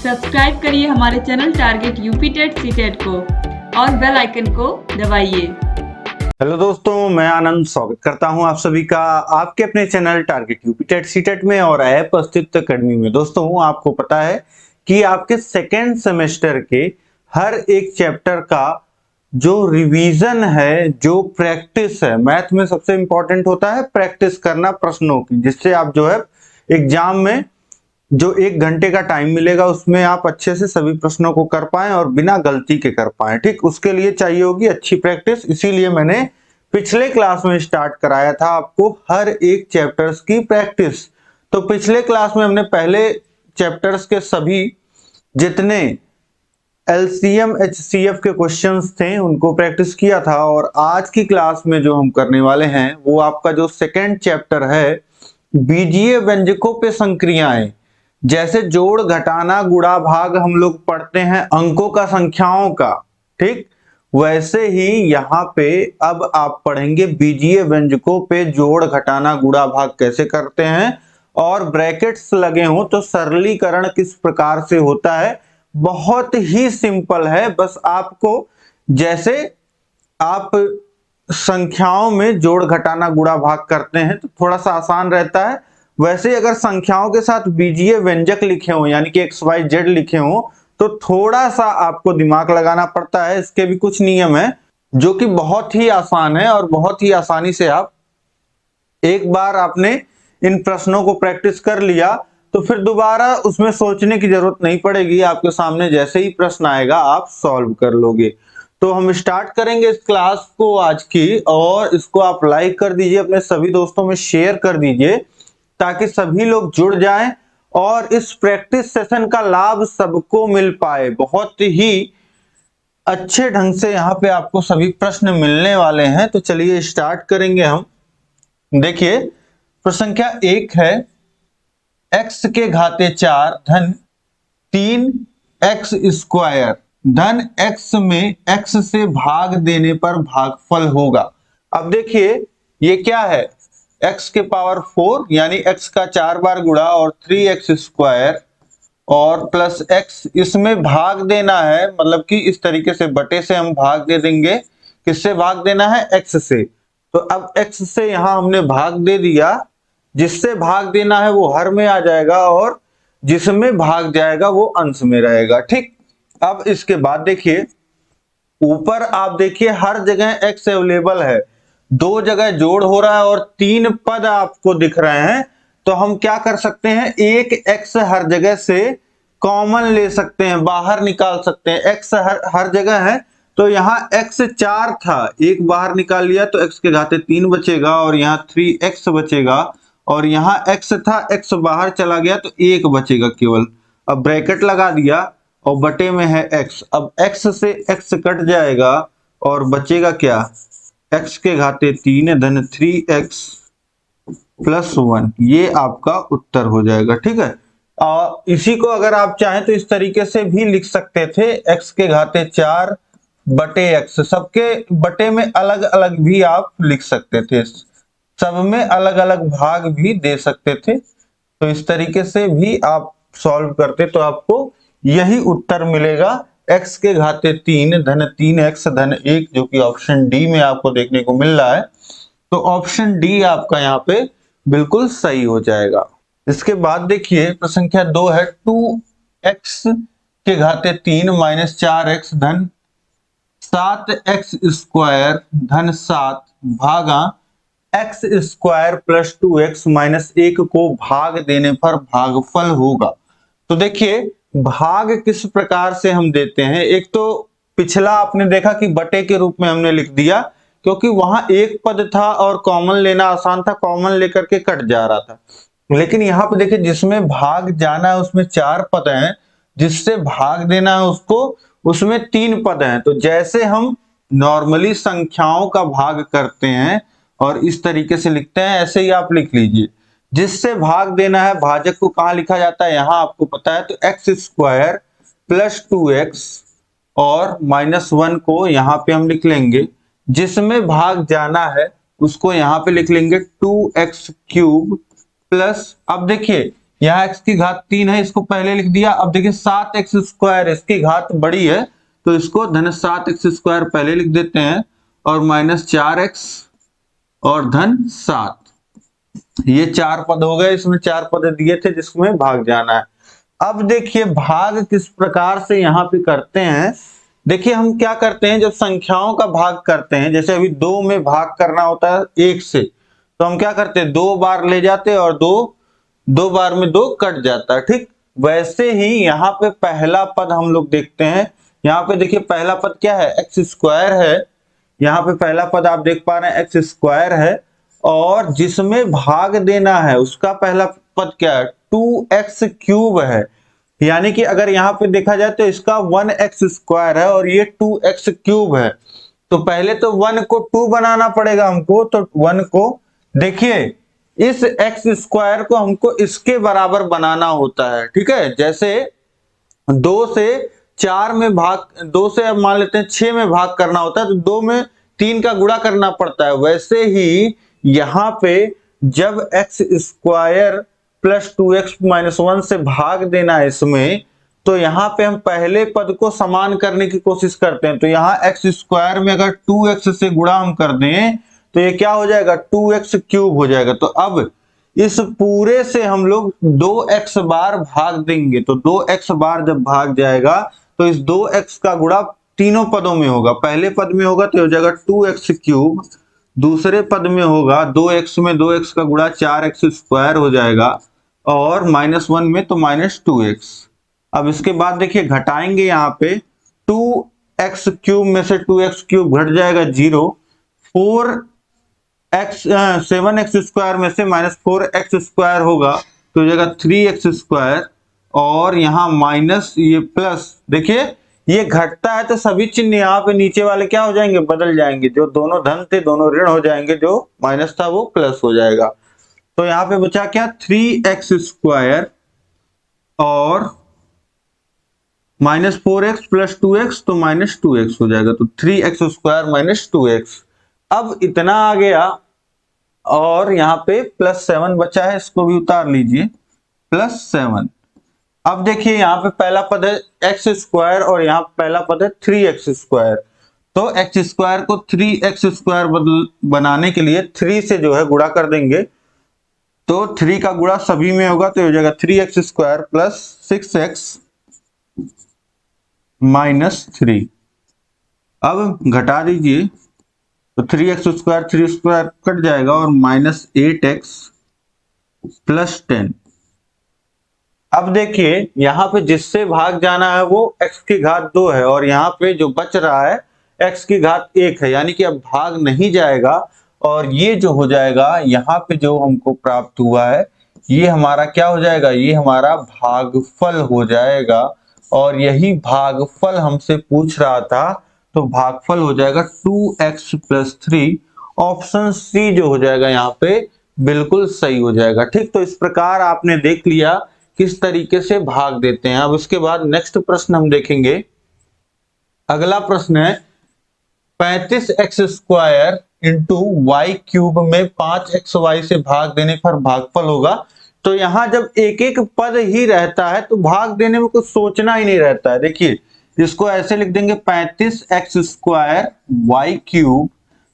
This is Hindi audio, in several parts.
सब्सक्राइब करिए हमारे channel target UP TET CTET को और बेल आइकन को दबाइए। हेलो दोस्तों, मैं आनंद स्वागत करता हूं आप सभी का आपके अपने channel target UP TET CTET में और ऐप अस्तित्व अकेडमी में। दोस्तों, आपको पता है कि आपके सेकेंड सेमेस्टर के हर एक चैप्टर का जो रिवीजन है, जो प्रैक्टिस है, मैथ में सबसे इंपॉर्टेंट होता है प्रैक्टिस करना प्रश्नों की, जिससे आप जो है एग्जाम में जो 1 घंटे का टाइम मिलेगा उसमें आप अच्छे से सभी प्रश्नों को कर पाएं और बिना गलती के कर पाएं। ठीक, उसके लिए चाहिए होगी अच्छी प्रैक्टिस। इसीलिए मैंने पिछले क्लास में स्टार्ट कराया था आपको हर एक चैप्टर्स की प्रैक्टिस। तो पिछले क्लास में हमने पहले चैप्टर्स के सभी जितने एलसीएम एचसीएफ के क्वेश्चंस थे उनको प्रैक्टिस किया था, और आज की क्लास में जो हम करने वाले हैं वो आपका जो सेकेंड चैप्टर है बीजीय व्यंजकों पे संक्रियाएं। जैसे जोड़, घटाना, गुणा, भाग हम लोग पढ़ते हैं अंकों का, संख्याओं का, ठीक वैसे ही यहाँ पे अब आप पढ़ेंगे बीजीय व्यंजकों पे जोड़, घटाना, गुणा, भाग कैसे करते हैं, और ब्रैकेट्स लगे हो तो सरलीकरण किस प्रकार से होता है। बहुत ही सिंपल है, बस आपको जैसे आप संख्याओं में जोड़, घटाना, गुणा, भाग करते हैं तो थोड़ा सा आसान रहता है, वैसे ही अगर संख्याओं के साथ बीजीय व्यंजक लिखे हो यानी कि एक्स वाई जेड लिखे हो तो थोड़ा सा आपको दिमाग लगाना पड़ता है। इसके भी कुछ नियम है जो कि बहुत ही आसान है और बहुत ही आसानी से आप एक बार आपने इन प्रश्नों को प्रैक्टिस कर लिया तो फिर दोबारा उसमें सोचने की जरूरत नहीं पड़ेगी। आपके सामने जैसे ही प्रश्न आएगा आप सॉल्व कर लोगे। तो हम स्टार्ट करेंगे इस क्लास को आज की, और इसको आप लाइक कर दीजिए, अपने सभी दोस्तों में शेयर कर दीजिए ताकि सभी लोग जुड़ जाएं और इस प्रैक्टिस सेशन का लाभ सबको मिल पाए। बहुत ही अच्छे ढंग से यहाँ पे आपको सभी प्रश्न मिलने वाले हैं। तो चलिए स्टार्ट करेंगे हम। देखिए, प्रश्न संख्या 1 है x के घाते 4 धन 3 एक्स स्क्वायर धन x में x से भाग देने पर भागफल होगा। अब देखिए ये क्या है, x के पावर 4 यानी x का 4 बार गुणा और 3x स्क्वायर और प्लस x, इसमें भाग देना है, मतलब कि इस तरीके से बटे से हम भाग दे देंगे। किससे भाग देना है? x से। तो अब x से यहां हमने भाग दे दिया, जिससे भाग देना है वो हर में आ जाएगा और जिसमें भाग जाएगा वो अंश में रहेगा। ठीक, अब इसके बाद देखिए ऊपर आप देखिए हर जगह x अवेलेबल है, 2 जगह जोड़ हो रहा है और 3 पद आपको दिख रहे हैं। तो हम क्या कर सकते हैं, एक x हर जगह से कॉमन ले सकते हैं, बाहर निकाल सकते हैं। x हर जगह है तो यहाँ x 4 था, एक बाहर निकाल लिया तो x के घाते 3 बचेगा और यहाँ 3x बचेगा, और यहाँ x था, x बाहर चला गया तो 1 बचेगा केवल। अब ब्रैकेट लगा दिया और बटे में है x, अब x से x कट जाएगा और बचेगा क्या, x के घाते 3 धन 3x प्लस 1, ये आपका उत्तर हो जाएगा। ठीक है, इसी को अगर आप चाहें तो इस तरीके से भी लिख सकते थे, x के घाते 4 बटे x, सबके बटे में अलग अलग भी आप लिख सकते थे, सब में अलग अलग भाग भी दे सकते थे। तो इस तरीके से भी आप सॉल्व करते तो आपको यही उत्तर मिलेगा, x के घाते 3 धन 3x धन 1, जो कि ऑप्शन डी में आपको देखने को मिल रहा है। तो ऑप्शन डी आपका यहाँ पे बिल्कुल सही हो जाएगा। इसके बाद देखिए प्रश्न संख्या 2 है 2x के घाते 3 माइनस 4x धन 7x स्क्वायर धन 7 भागा x square plus 2x minus 1 को भाग देने पर भागफल होगा। तो देखिए भाग किस प्रकार से हम देते हैं, एक तो पिछला आपने देखा कि बटे के रूप में हमने लिख दिया क्योंकि वहां एक पद था और कॉमन लेना आसान था, कॉमन लेकर के कट जा रहा था। लेकिन यहाँ पे देखिए जिसमें भाग जाना है उसमें 4 पद हैं, जिससे भाग देना है उसको उसमें 3 पद हैं। तो जैसे हम नॉर्मली संख्याओं का भाग करते हैं और इस तरीके से लिखते हैं, ऐसे ही आप लिख लीजिए। जिससे भाग देना है, भाजक को कहां लिखा जाता है, यहां आपको पता है, तो एक्स स्क्वायर प्लस 2x और माइनस 1 को यहां पे हम लिख लेंगे। जिसमें भाग जाना है उसको यहां पे लिख लेंगे 2x क्यूब प्लस, अब देखिए यहाँ x की घात 3 है, इसको पहले लिख दिया। अब देखिए 7x², इसकी घात बड़ी है तो इसको धन 7x² पहले लिख देते हैं, और -4x और धन 7। ये 4 पद हो गए, इसमें 4 पद दिए थे जिसमें भाग जाना है। अब देखिए भाग किस प्रकार से यहाँ पे करते हैं। देखिए हम क्या करते हैं, जब संख्याओं का भाग करते हैं, जैसे अभी 2 में भाग करना होता है 1 से, तो हम क्या करते हैं 2 बार ले जाते हैं और 2 बार में 2 कट जाता है। ठीक वैसे ही यहाँ पे पहला पद हम लोग देखते हैं। यहाँ पे देखिए पहला पद क्या है, x² है। यहाँ पे पहला पद आप देख पा रहे हैं x² है, और जिसमें भाग देना है उसका पहला पद क्या है, 2x³ है। यानी कि अगर यहाँ पे देखा जाए तो इसका 1x² है और ये 2x³ है। तो पहले तो 1 को 2 बनाना पड़ेगा हमको, तो 1 को देखिए इस x² को हमको इसके बराबर बनाना होता है। ठीक है, जैसे 2 से 4 में भाग, 2 से अब मान लेते हैं 6 में भाग करना होता है तो 2 में 3 का गुणा करना पड़ता है। वैसे ही यहाँ पे जब x² प्लस 2x-1 से भाग देना है इसमें, तो यहाँ पे हम पहले पद को समान करने की कोशिश करते हैं। तो यहाँ x² में अगर 2x से गुणा हम कर दें तो ये क्या हो जाएगा, 2x³ हो जाएगा। तो अब इस पूरे से हम लोग 2x बार भाग देंगे, तो 2x बार जब भाग जाएगा तो इस 2x का गुणा तीनों पदों में होगा। पहले पद में होगा तो हो जाएगा 2x³, दूसरे पद में होगा 2x में 2x का गुणा 4x² हो जाएगा, और -1 में तो -2x। अब इसके बाद देखिए घटाएंगे, यहाँ पे 2x³ में से 2x³ घट जाएगा 0, 7x² में से -4x² होगा तो हो जाएगा 3x², और यहाँ माइनस ये प्लस। देखिए ये घटता है तो सभी चिन्ह यहाँ पे नीचे वाले क्या हो जाएंगे, बदल जाएंगे। जो दोनों धन थे दोनों ऋण हो जाएंगे, जो माइनस था वो प्लस हो जाएगा। तो यहाँ पे बचा क्या, 3x² और -4x प्लस 2x, तो -2x हो जाएगा। तो 3x² - 2x। अब इतना आ गया, और यहाँ पे +7 बचा है, इसको भी उतार लीजिए, +7। अब देखिए यहाँ पे पहला पद है x² और यहाँ पहला पद है 3x²। तो x² को 3x² बनाने के लिए 3 से जो है गुणा कर देंगे, तो 3 का गुणा सभी में होगा तो हो जाएगा 3x² प्लस 6x - 3। अब घटा दीजिए तो 3x² 3 कट जाएगा और -8x प्लस 10। अब देखिए यहाँ पे जिससे भाग जाना है वो x की घात 2 है, और यहाँ पे जो बच रहा है x की घात 1 है, यानी कि अब भाग नहीं जाएगा। और ये जो हो जाएगा यहाँ पे जो हमको प्राप्त हुआ है, ये हमारा क्या हो जाएगा, ये हमारा भागफल हो जाएगा। और यही भागफल हमसे पूछ रहा था, तो भागफल हो जाएगा 2x + 3। ऑप्शन सी जो हो जाएगा यहाँ पे बिल्कुल सही हो जाएगा। ठीक, तो इस प्रकार आपने देख लिया किस तरीके से भाग देते हैं। अब उसके बाद नेक्स्ट प्रश्न हम देखेंगे। अगला प्रश्न है 35x² इंटू y³ में 5xy से भाग देने पर भागफल होगा। तो यहां जब एक एक पद ही रहता है तो भाग देने में कुछ सोचना ही नहीं रहता है। देखिए इसको ऐसे लिख देंगे 35x² y³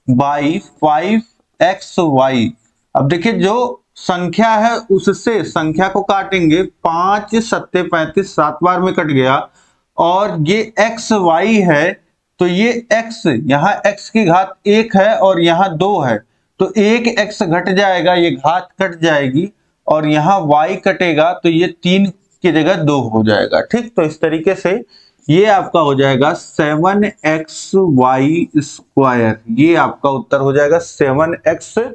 बाई 5xy। अब देखिए जो संख्या है उससे संख्या को काटेंगे, 5 7 35, 7 बार में कट गया, और ये एक्स वाई है तो ये x, यहाँ x की घात 1 है और यहाँ 2 है, तो एक x घट जाएगा, ये घात कट जाएगी, और यहाँ y कटेगा तो ये 3 की जगह 2 हो जाएगा। ठीक, तो इस तरीके से ये आपका हो जाएगा 7xy²। ये आपका उत्तर हो जाएगा 7xy²।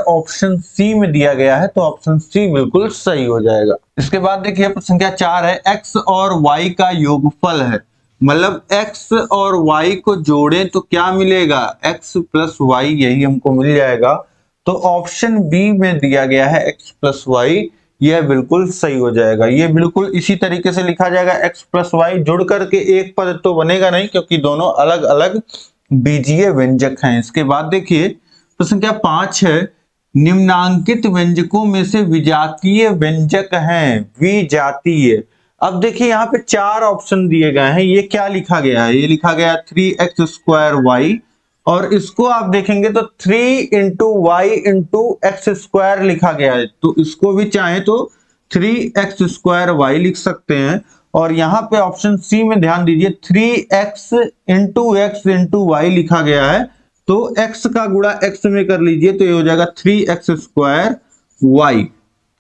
ऑप्शन सी में दिया गया है, तो ऑप्शन सी बिल्कुल सही हो जाएगा। इसके बाद देखिए प्रश्न संख्या 4 है, x और y का योगफल है। मतलब x और y को जोड़ें तो क्या मिलेगा, x + y, यही हमको मिल जाएगा। तो ऑप्शन बी में दिया गया है x + y, यह बिल्कुल सही हो जाएगा। ये बिल्कुल इसी तरीके से लिखा जाएगा, x + y जुड़ करके एक पद तो बनेगा नहीं, क्योंकि दोनों अलग अलग बीजीय व्यंजक हैं। इसके बाद देखिए प्रश्न संख्या 5 है, निम्नांकित व्यंजकों में से विजातीय व्यंजक हैं, विजातीय। अब देखिए यहाँ पे चार ऑप्शन दिए गए हैं, ये क्या लिखा गया है, ये लिखा गया 3x² और इसको आप देखेंगे तो 3 × y × x² लिखा गया है, तो इसको भी चाहे तो 3x² लिख सकते हैं। और यहाँ पे ऑप्शन सी में ध्यान दीजिए 3x × x × y लिखा गया है, तो x का गुणा x में कर लीजिए तो ये हो जाएगा 3x²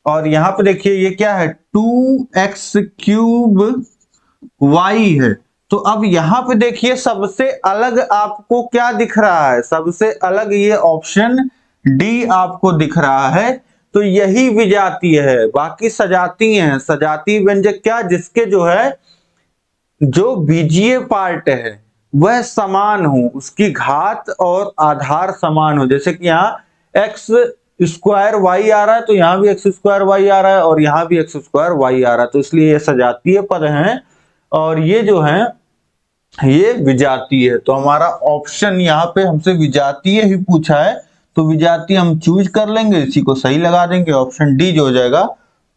और यहाँ पे देखिए ये क्या है 2x³ y है। तो अब यहाँ पे देखिए सबसे अलग आपको क्या दिख रहा है, सबसे अलग ये ऑप्शन डी आपको दिख रहा है, तो यही विजातीय है। बाकी सजातीय हैं, सजातीय व्यंजक क्या, जिसके जो है जो बीजीय पार्ट है वह समान हो, उसकी घात और आधार समान हो। जैसे कि यहाँ x² y आ रहा है तो यहाँ भी x² y आ रहा है और यहाँ भी x² y आ रहा है, तो इसलिए ये सजातीय पद हैं और ये जो है ये विजातीय है। तो हमारा ऑप्शन यहाँ पे हमसे विजातीय ही पूछा है, तो विजातीय हम चूज कर लेंगे, इसी को सही लगा देंगे। ऑप्शन डी जो हो जाएगा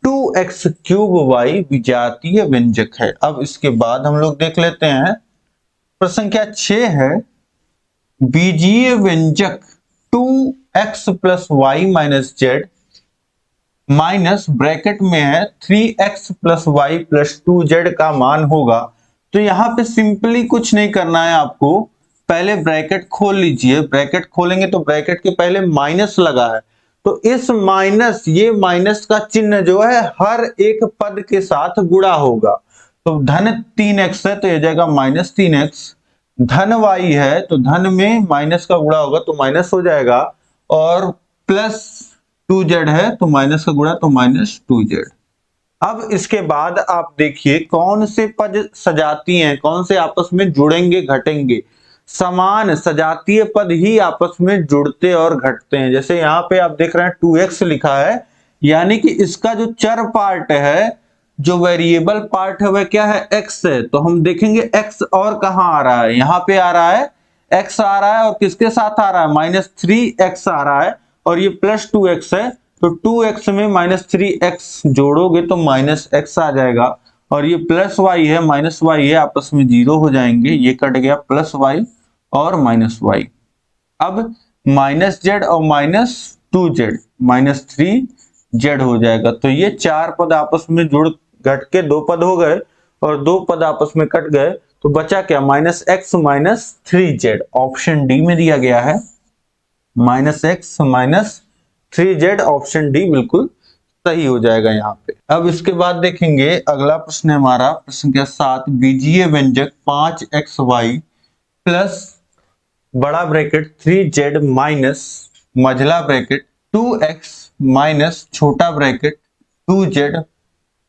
2x³ y विजातीय व्यंजक है। अब इसके बाद हम लोग देख लेते हैं प्रश्न संख्या 6 है, बीजीय व्यंजक 2x + y - z minus bracket में है 3x + y + 2z का मान होगा। तो यहां पे सिंपली कुछ नहीं करना है आपको, पहले ब्रैकेट खोल लीजिए। ब्रैकेट खोलेंगे तो ब्रैकेट के पहले माइनस लगा है, तो इस माइनस, ये माइनस का चिन्ह जो है हर एक पद के साथ गुणा होगा। तो धन 3x है तो ये जाएगा -3x, धन y है तो धन में माइनस का गुणा होगा तो माइनस हो जाएगा, और प्लस 2z है तो माइनस का गुणा तो -2z। अब इसके बाद आप देखिए कौन से पद सजातीय हैं, कौन से आपस में जुड़ेंगे घटेंगे। समान सजातीय पद ही आपस में जुड़ते और घटते हैं। जैसे यहाँ पे आप देख रहे हैं 2x लिखा है, यानी कि इसका जो चर पार्ट है, जो वेरिएबल पार्ट है वह क्या है, x है। तो हम देखेंगे x और कहाँ आ रहा है, यहाँ पे आ रहा है, x आ रहा है और किसके साथ आ रहा है, -3x आ रहा है और ये +2x है। तो 2x में -3x जोड़ोगे तो -x आ जाएगा, और ये +y है -y है, आपस में 0 हो जाएंगे, ये कट गया +y और -y। अब -z और -2z -3z हो जाएगा। तो ये चार पद आपस में जुड़ घट के 2 पद हो गए और 2 पद आपस में कट गए, तो बचा क्या, -x -3z। ऑप्शन डी में दिया गया है -x -3z, ऑप्शन डी बिल्कुल सही हो जाएगा यहाँ पे। अब इसके बाद देखेंगे अगला प्रश्न है हमारा प्रश्न संख्या 7, बीजीय व्यंजक 5xy प्लस बड़ा ब्रैकेट 3z माइनस मझला ब्रैकेट 2x माइनस छोटा ब्रैकेट 2z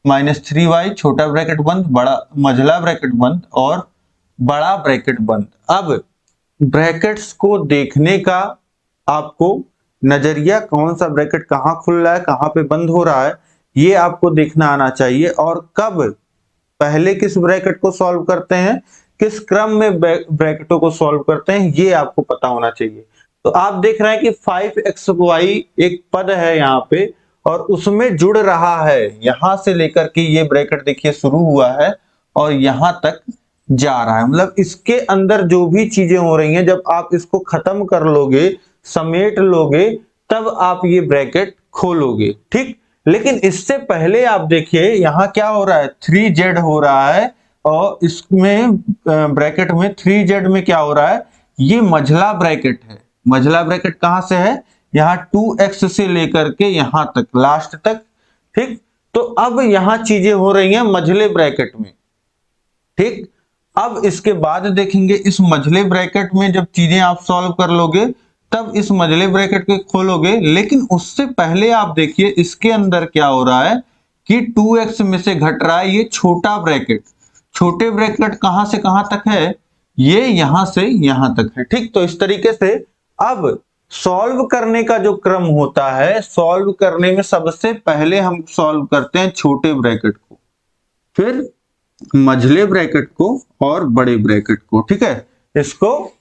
-3y छोटा ब्रैकेट बंद, बड़ा मझला ब्रैकेट बंद और बड़ा ब्रैकेट बंद। अब ब्रैकेट्स को देखने का आपको नजरिया, कौन सा ब्रैकेट कहाँ खुल रहा है, कहाँ पे बंद हो रहा है, ये आपको देखना आना चाहिए। और कब पहले किस ब्रैकेट को सॉल्व करते हैं, किस क्रम में ब्रैकेटों को सॉल्व करते हैं, ये आपको पता होना चाहिए। तो आप देख रहे हैं कि 5xy एक पद है यहाँ पे और उसमें जुड़ रहा है, यहां से लेकर के ये ब्रैकेट देखिए शुरू हुआ है और यहां तक जा रहा है। मतलब इसके अंदर जो भी चीजें हो रही हैं, जब आप इसको खत्म कर लोगे, समेट लोगे, तब आप ये ब्रैकेट खोलोगे, ठीक। लेकिन इससे पहले आप देखिए यहां क्या हो रहा है, 3z हो रहा है और इसमें ब्रैकेट में 3z में क्या हो रहा है, ये मझला ब्रैकेट है। मझला ब्रैकेट कहां से है, यहाँ 2x से लेकर के यहां तक, लास्ट तक, ठीक। तो अब यहां चीजें हो रही हैं मझले ब्रैकेट में, ठीक। अब इसके बाद देखेंगे इस मझले ब्रैकेट में जब चीजें आप सॉल्व कर लोगे तब इस मझले ब्रैकेट को खोलोगे। लेकिन उससे पहले आप देखिए इसके अंदर क्या हो रहा है कि 2x में से घट रहा है ये छोटा ब्रैकेट। छोटे ब्रैकेट कहां से कहां तक है, ये यहां से यहां तक है, ठीक। तो इस तरीके से अब सॉल्व करने का जो क्रम होता है, सॉल्व करने में सबसे पहले हम सॉल्व करते हैं छोटे ब्रैकेट को, फिर मझले ब्रैकेट को और बड़े ब्रैकेट को, ठीक है। इसको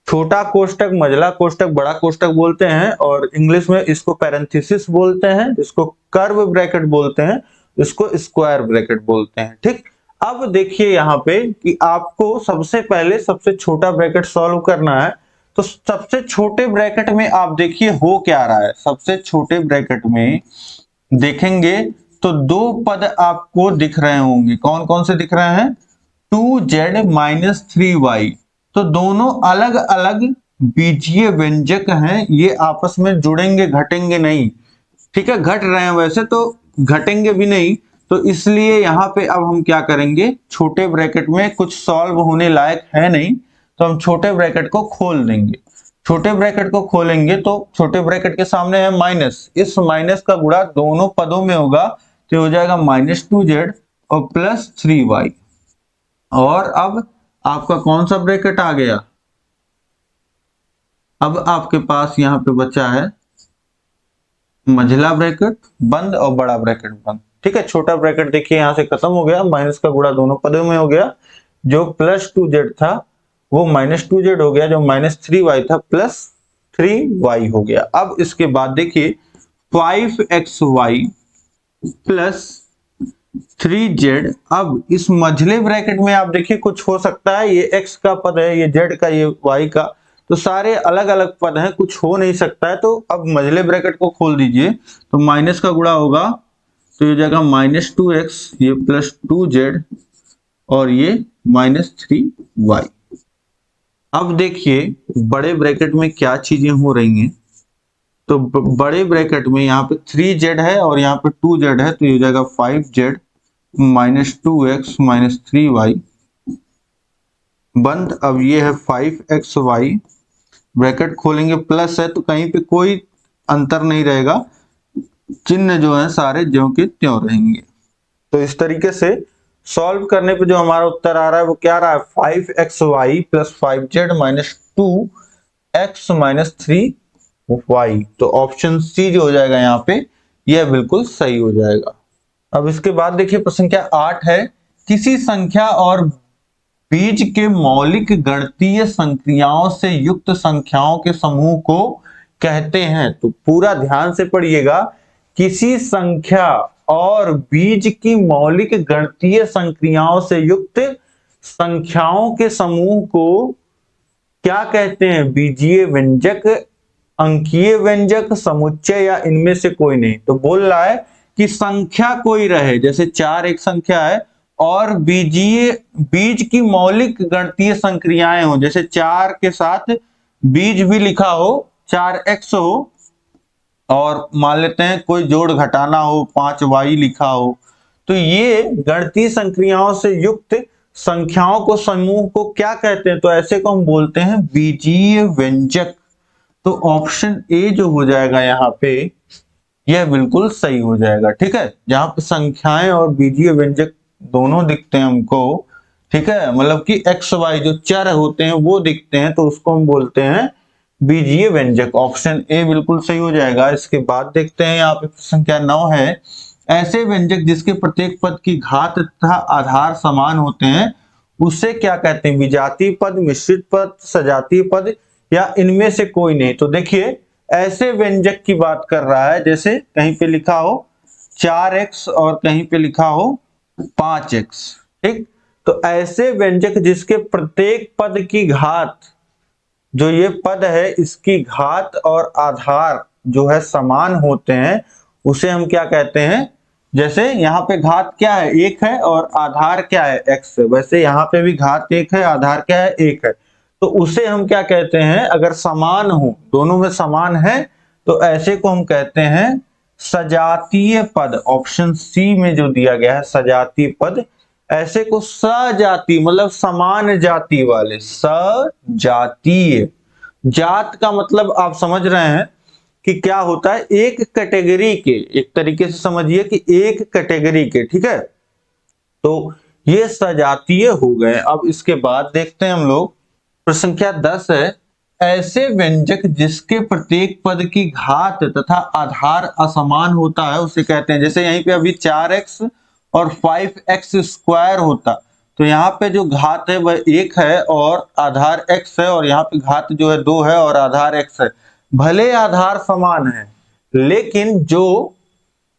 छोटा कोष्टक, मझला कोष्टक, बड़ा कोष्टक बोलते हैं, और इंग्लिश में इसको पैरेंथेसिस बोलते हैं, इसको कर्व ब्रैकेट बोलते हैं, इसको स्क्वायर ब्रैकेट बोलते हैं। ठीक, अब देखिए यहाँ पे कि आपको सबसे पहले सबसे छोटा ब्रैकेट सॉल्व करना है। तो सबसे छोटे ब्रैकेट में आप देखिए हो क्या रहा है। सबसे छोटे ब्रैकेट में देखेंगे तो दो पद आपको दिख रहे होंगे। कौन कौन से दिख रहे हैं? 2z minus 3y। तो दोनों अलग अलग बीजीय व्यंजक हैं, ये आपस में जुड़ेंगे, घटेंगे नहीं। ठीक है, घट रहे हैं वैसे तो, घटेंगे भी नहीं। तो इसलिए यहां पे अब हम क्या करेंगे, छोटे ब्रैकेट में कुछ सॉल्व होने लायक है नहीं, तो हम छोटे ब्रैकेट को खोल देंगे। छोटे ब्रैकेट को खोलेंगे तो छोटे ब्रैकेट के सामने है माइनस, इस माइनस का गुणा दोनों पदों में होगा, तो हो जाएगा -2z और प्लस 3y। और अब आपका कौन सा ब्रैकेट आ गया? अब आपके पास यहां पे बचा है मझला ब्रैकेट बंद और बड़ा ब्रैकेट बंद। ठीक है, छोटा ब्रैकेट देखिए यहां से खत्म हो गया, माइनस का गुणा दोनों पदों में हो गया। जो +2z था वो -2z हो गया, जो -3y था +3y हो गया। अब इसके बाद देखिए 5xy प्लस 3z। अब इस मझले ब्रैकेट में आप देखिए कुछ हो सकता है, ये x का पद है, ये z का, ये y का, तो सारे अलग अलग पद हैं, कुछ हो नहीं सकता है। तो अब मझले ब्रैकेट को खोल दीजिए, तो माइनस का गुणा होगा, तो ये जाएगा -2x, ये +2z और ये -3y। अब देखिए बड़े ब्रैकेट में क्या चीजें हो रही हैं। तो बड़े ब्रैकेट में यहाँ पे 3z है और यहाँ पे 2z है, तो ये जाएगा 5z -2x -3y बंद। अब ये है 5xy, ब्रैकेट खोलेंगे प्लस है तो कहीं पे कोई अंतर नहीं रहेगा, चिन्ह जो है सारे ज्यों के त्यों रहेंगे। तो इस तरीके से सॉल्व करने पे जो हमारा उत्तर आ रहा है वो क्या रहा है? 5xy plus 5z -2x -3y। तो ऑप्शन सी जो हो जाएगा यहाँ पे, यह बिल्कुल सही हो जाएगा। अब इसके बाद देखिए प्रश्न संख्या 8 है, किसी संख्या और बीज के मौलिक गणितीय संक्रियाओं से युक्त संख्याओं के समूह को कहते हैं। तो पूरा ध्यान से पढ़िएगा, किसी संख्या और बीज की मौलिक गणितीय संक्रियाओं से युक्त संख्याओं के समूह को क्या कहते हैं? बीजीय व्यंजक, अंकीय व्यंजक, समुच्चय या इनमें से कोई नहीं। तो बोल रहा है कि संख्या कोई रहे, जैसे 4 एक संख्या है, और बीज की मौलिक गणितीय संक्रियाएं हो, जैसे 4 के साथ बीज भी लिखा हो, 4x हो, और मान लेते हैं कोई जोड़ घटाना हो, 5y लिखा हो। तो ये गणितीय संक्रियाओं से युक्त संख्याओं को, समूह को क्या कहते हैं? तो ऐसे को हम बोलते हैं बीजीय व्यंजक। तो ऑप्शन ए जो हो जाएगा यहाँ पे, यह बिल्कुल सही हो जाएगा। ठीक है, जहां पे संख्याएं और बीजीय व्यंजक दोनों दिखते हैं हमको, ठीक है, मतलब कि एक्स वाई जो चर होते हैं वो दिखते हैं, तो उसको हम बोलते हैं बीजीय व्यंजक। ऑप्शन ए बिल्कुल सही हो जाएगा। इसके बाद देखते हैं यहाँ पे संख्या 9 है, ऐसे व्यंजक जिसके प्रत्येक पद की घात तथा आधार समान होते हैं उसे क्या कहते हैं? विजातीय पद, मिश्रित पद, सजातीय पद या इनमें से कोई नहीं। तो देखिए ऐसे व्यंजक की बात कर रहा है, जैसे कहीं पे लिखा हो 4x और कहीं पे लिखा हो 5x। ठीक, तो ऐसे व्यंजक जिसके प्रत्येक पद की घात, जो ये पद है इसकी घात और आधार जो है समान होते हैं, उसे हम क्या कहते हैं? जैसे यहाँ पे घात क्या है? 1 है और आधार क्या है? x है। वैसे यहाँ पे भी घात 1 है, आधार क्या है? 1 है। तो उसे हम क्या कहते हैं? अगर समान हो, दोनों में समान है, तो ऐसे को हम कहते हैं सजातीय पद। ऑप्शन सी में जो दिया गया है सजातीय पद, ऐसे को सजातीय मतलब समान जाति वाले, सजातीय। जात का मतलब आप समझ रहे हैं कि क्या होता है? एक कैटेगरी के, एक तरीके से समझिए कि एक कैटेगरी के, ठीक है, तो ये सजातीय हो गए। अब इसके बाद देखते हैं हम लोग प्रश्न संख्या 10 है, ऐसे व्यंजक जिसके प्रत्येक पद की घात तथा आधार असमान होता है उसे कहते हैं। जैसे यहीं पे अभी 4x और 5x स्क्वायर होता, तो यहाँ पे जो घात है वह 1 है और आधार x है, और यहाँ पे घात जो है 2 है और आधार x है। भले आधार समान है लेकिन जो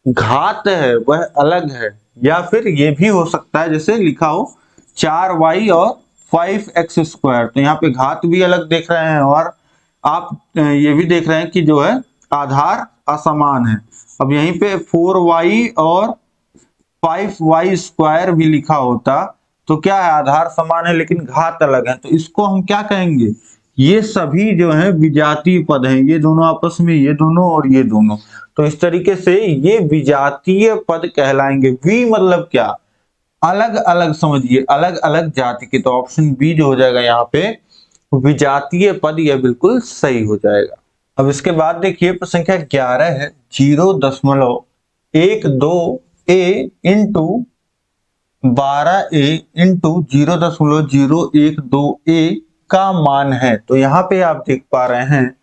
घात है वह अलग है, या फिर ये भी हो सकता है जैसे लिखा हो 4y और 5x²। तो यहाँ पे घात भी अलग देख रहे हैं और आप ये भी देख रहे हैं कि जो है आधार असमान है। अब यहीं पे 4y और 5y² भी लिखा होता तो क्या है, आधार समान है लेकिन घात अलग है, तो इसको हम क्या कहेंगे, ये सभी जो है विजातीय पद हैं, ये दोनों आपस में, ये दोनों और ये दोनों, तो इस तरीके से ये विजातीय पद कहलाएंगे। वी मतलब क्या, अलग अलग समझिए, अलग अलग जाति के, तो ऑप्शन बी जो हो जाएगा यहाँ पे विजातीय पद, यह बिल्कुल सही हो जाएगा। अब इसके बाद देखिए प्रश्न संख्या 11 है 0.12a into 12a into 0.012a का मान है। तो यहाँ पे आप देख पा रहे हैं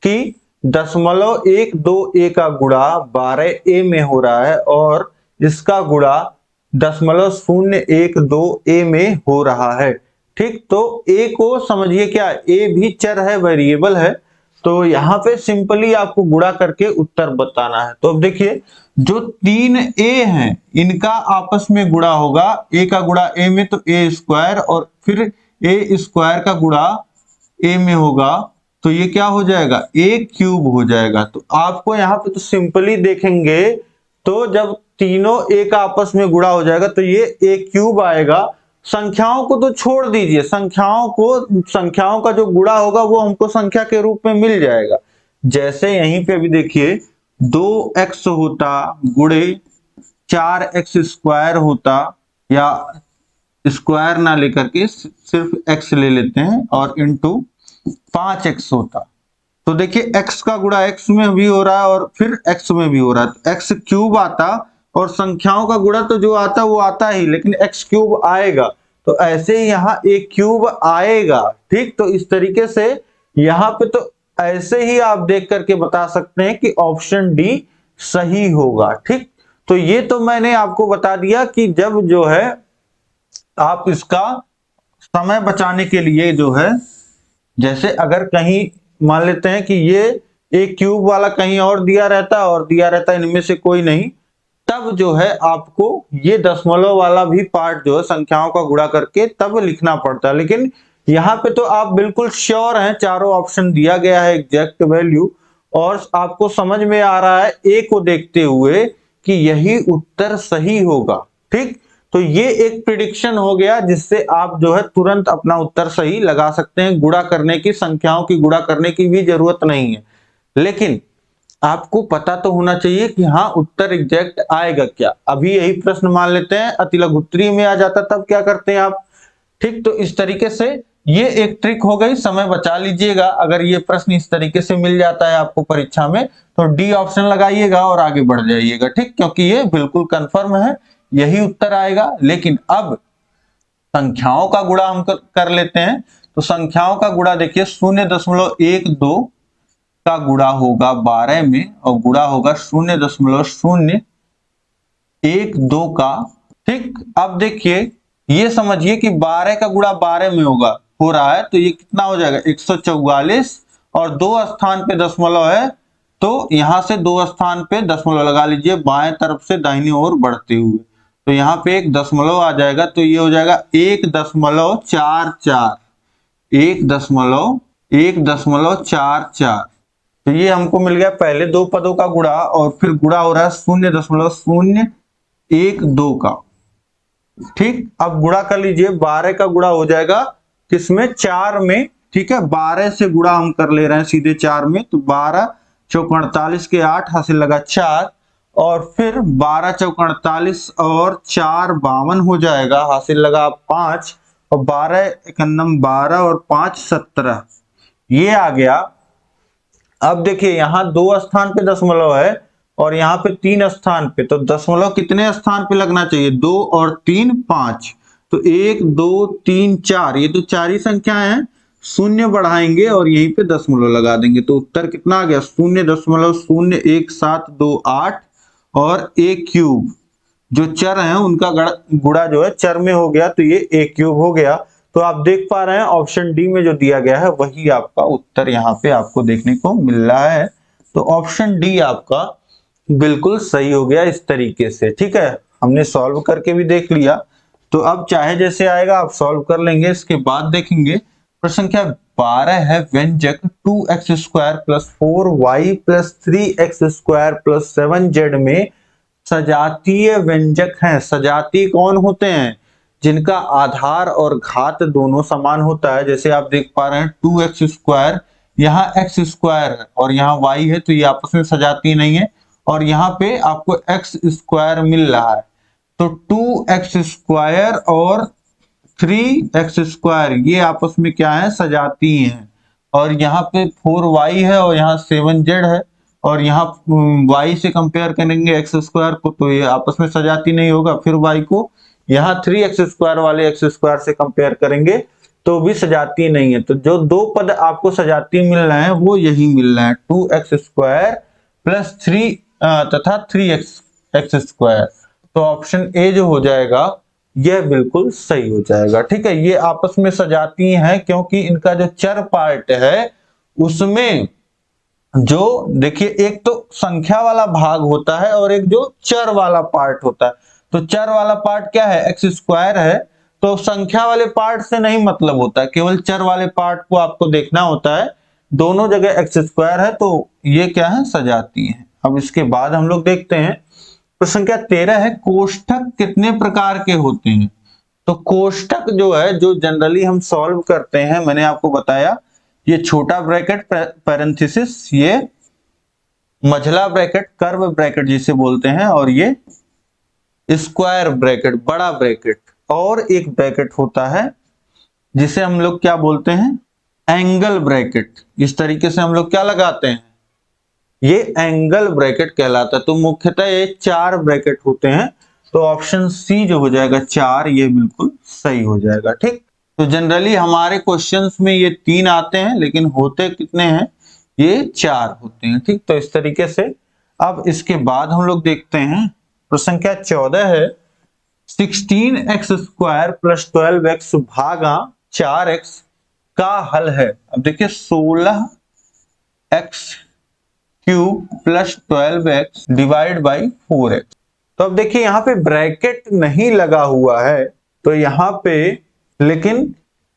कि 0.12a का गुणा 12a में हो रहा है और इसका गुणा 0.012a में हो रहा है। ठीक, तो a को समझिए क्या, a भी चर है, वेरिएबल है, तो यहाँ पे सिंपली आपको गुणा करके उत्तर बताना है। तो अब देखिए जो 3a हैं इनका आपस में गुणा होगा, a का गुणा a में तो a² और फिर a² का गुणा a में होगा, तो ये क्या हो जाएगा, a³ हो जाएगा। तो आपको यहाँ पे तो सिंपली देखेंगे तो जब तीनों a का आपस में गुणा हो जाएगा तो ये a³ आएगा। संख्याओं को तो छोड़ दीजिए, संख्याओं का जो गुणा होगा वो हमको संख्या के रूप में मिल जाएगा। जैसे यहीं पे भी देखिए 2x होता गुणे 4x² होता, या स्क्वायर ना लेकर के सिर्फ x ले लेते हैं, और इंटू 5x होता। तो देखिए x का गुणा x में भी हो रहा है और फिर x में भी हो रहा है, तो x³ आता, और संख्याओं का गुणा तो जो आता वो आता ही, लेकिन x³ आएगा, तो ऐसे ही यहाँ a³ आएगा। ठीक, तो इस तरीके से यहाँ पे तो ऐसे ही आप देख करके बता सकते हैं कि ऑप्शन डी सही होगा। ठीक, तो ये तो मैंने आपको बता दिया कि जब जो है आप इसका समय बचाने के लिए जो है, जैसे अगर कहीं मान लेते हैं कि ये a³ वाला कहीं और दिया रहता इनमें से कोई नहीं, तब जो है आपको ये दशमलव वाला भी पार्ट जो है संख्याओं का गुणा करके तब लिखना पड़ता है। लेकिन यहाँ पे तो आप बिल्कुल श्योर हैं, चारों ऑप्शन दिया गया है एग्जैक्ट वैल्यू, और आपको समझ में आ रहा है ए को देखते हुए कि यही उत्तर सही होगा। ठीक, तो ये एक प्रिडिक्शन हो गया जिससे आप जो है तुरंत अपना उत्तर सही लगा सकते हैं। गुणा करने की, संख्याओं की गुणा करने की भी जरूरत नहीं है, लेकिन आपको पता तो होना चाहिए कि हाँ उत्तर एग्जैक्ट आएगा क्या। अभी यही प्रश्न मान लेते हैं अतिलघुत्तरी में आ जाता, तब क्या करते हैं आप। ठीक, तो इस तरीके से ये एक ट्रिक हो गई, समय बचा लीजिएगा। अगर ये प्रश्न इस तरीके से मिल जाता है आपको परीक्षा में तो डी ऑप्शन लगाइएगा और आगे बढ़ जाइएगा। ठीक, क्योंकि ये बिल्कुल कंफर्म है, यही उत्तर आएगा। लेकिन अब संख्याओं का गुणा हम कर लेते हैं, तो संख्याओं का गुणा देखिए 0.12 का गुणा होगा 12 में और गुणा होगा 0.012 का। ठीक, अब देखिए ये समझिए कि 12 का गुणा 12 में हो रहा है, तो ये कितना हो जाएगा 144, और 2 स्थान पे दशमलव है तो यहां से 2 स्थान पे दशमलव लगा लीजिए बाएं तरफ से दाहिनी ओर बढ़ते हुए, तो यहाँ पे एक दशमलव आ जाएगा, तो ये हो जाएगा 1.44, 1.44। तो ये हमको मिल गया पहले दो पदों का गुणा, और फिर गुणा हो रहा है 0.012 का। ठीक, अब गुणा कर लीजिए, 12 का गुणा हो जाएगा किसमें, 4 में। ठीक है, 12 से गुणा हम कर ले रहे हैं सीधे 4 में, तो 12 चौक 48 के 8 हासिल लगा 4, और फिर 12 चौक 48 और 4 52 हो जाएगा, हासिल लगा 5, और 12 एकन्नम 12 और 5 17, ये आ गया। अब देखिए यहाँ 2 स्थान पे दशमलव है और यहाँ पे 3 स्थान पे, तो दशमलव कितने स्थान पे लगना चाहिए, 2 और 3 5, तो 1 2 3 4, ये तो 4 ही संख्याएं हैं, शून्य बढ़ाएंगे और यहीं पे दशमलव लगा देंगे, तो उत्तर कितना आ गया 0.01728 और a³ जो चर हैं उनका गुणा जो है चर में हो गया, तो ये a क्यूब हो गया। तो आप देख पा रहे हैं ऑप्शन डी में जो दिया गया है वही आपका उत्तर यहाँ पे आपको देखने को मिल रहा है। तो ऑप्शन डी आपका बिल्कुल सही हो गया इस तरीके से। ठीक है, हमने सॉल्व करके भी देख लिया, तो अब चाहे जैसे आएगा आप सॉल्व कर लेंगे। इसके बाद देखेंगे प्रश्न संख्या 12 है, व्यंजक 2x² + 4y + 3x² + 7z में सजातीय व्यंजक हैं। सजातीय कौन होते हैं? जिनका आधार और घात दोनों समान होता है। जैसे आप देख पा रहे हैं 2x², यहाँ x² है और यहाँ y है, तो ये आपस में सजातीय नहीं है। और यहाँ पे आपको x² मिल रहा है, तो 2x² और 3x² ये आपस में क्या है? सजातीय हैं। और यहाँ पे 4y है और यहाँ 7z है, और यहाँ y से कंपेयर करेंगे x² को, तो ये आपस में सजातीय नहीं होगा। फिर y को यहाँ 3x² वाले x² से कंपेयर करेंगे तो भी सजातीय नहीं है। तो जो दो पद आपको सजातीय मिल रहे हैं वो यही मिल रहे हैं, 2x² + 3 तथा 3x²। तो ऑप्शन ए जो हो जाएगा यह बिल्कुल सही हो जाएगा। ठीक है, ये आपस में सजातीय हैं क्योंकि इनका जो चर पार्ट है उसमें जो देखिए एक तो संख्या वाला भाग होता है और एक जो चर वाला पार्ट होता है। तो चर वाला पार्ट क्या है? x² है, तो संख्या वाले पार्ट से नहीं मतलब होता है, केवल चर वाले पार्ट को आपको देखना होता है। दोनों जगह x² है, तो ये क्या है? सजातीय है। अब इसके बाद हम लोग देखते हैं प्रश्न संख्या 13 है, कोष्ठक कितने प्रकार के होते हैं? तो कोष्ठक जो है, जो जनरली हम सॉल्व करते हैं, मैंने आपको बताया ये छोटा ब्रैकेट पैरेंथेसिस, ये मझला ब्रैकेट कर्व ब्रैकेट जिसे बोलते हैं, और ये स्क्वायर ब्रैकेट बड़ा ब्रैकेट, और एक ब्रैकेट होता है जिसे हम लोग क्या बोलते हैं? Angle bracket. इस तरीके से हम लोग क्या लगाते हैं? ये एंगल ब्रैकेट कहलाता है। तो मुख्यतः ये 4 ब्रैकेट होते हैं, तो ऑप्शन सी जो हो जाएगा 4, ये बिल्कुल सही हो जाएगा। ठीक, तो जनरली हमारे क्वेश्चंस में ये 3 आते हैं, लेकिन होते कितने हैं? ये 4 होते हैं। ठीक, तो इस तरीके से अब इसके बाद हम लोग देखते हैं प्रश्न संख्या 14 है, 16x² + 12x भागा 4x का हल है। अब देखिए 16x³ + 12x divide by 4x। तो अब देखिए यहाँ पे ब्रैकेट नहीं लगा हुआ है, तो यहाँ पे लेकिन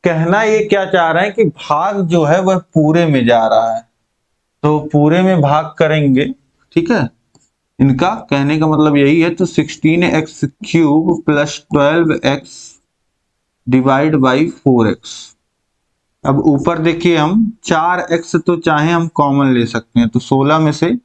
कहना ये क्या चाह रहे हैं कि भाग जो है वह पूरे में जा रहा है, तो पूरे में भाग करेंगे। ठीक है, इनका कहने का मतलब यही है। तो 16x³ + 12x divide by 4x। अब ऊपर देखिए हम 4x तो चाहे हम कॉमन ले सकते हैं, तो 16 में से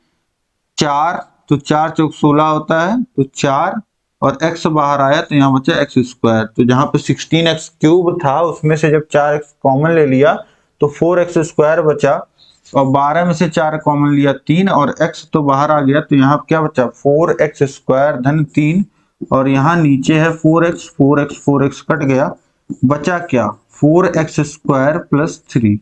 4, तो 4 चौक 16 होता है, तो 4 और x बाहर आया तो यहाँ बचा x²। तो जहां पे 16x³ था उसमें से जब 4x कॉमन ले लिया तो 4x² बचा, और 12 में से 4 कॉमन लिया 3, और x तो बाहर आ गया, तो यहाँ क्या बचा? 4x² धन 3, और यहाँ नीचे है 4x, 4x 4x कट गया, बचा क्या? 4x² + 3।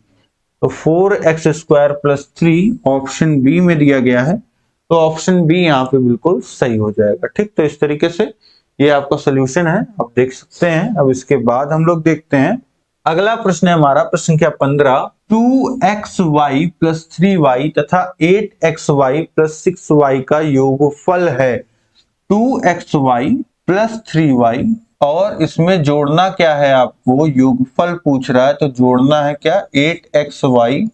तो 4x² + 3 ऑप्शन बी में दिया गया है, तो ऑप्शन बी यहाँ पे बिल्कुल सही हो जाएगा। ठीक, तो इस तरीके से ये आपका सोल्यूशन है, आप देख सकते हैं। अब इसके बाद हम लोग देखते हैं अगला प्रश्न है हमारा प्रश्न संख्या 15, 2xy + 3y तथा 8xy + 6y का योगफल है। 2xy + 3y, और इसमें जोड़ना क्या है? आपको योगफल पूछ रहा है, तो जोड़ना है क्या? 8xy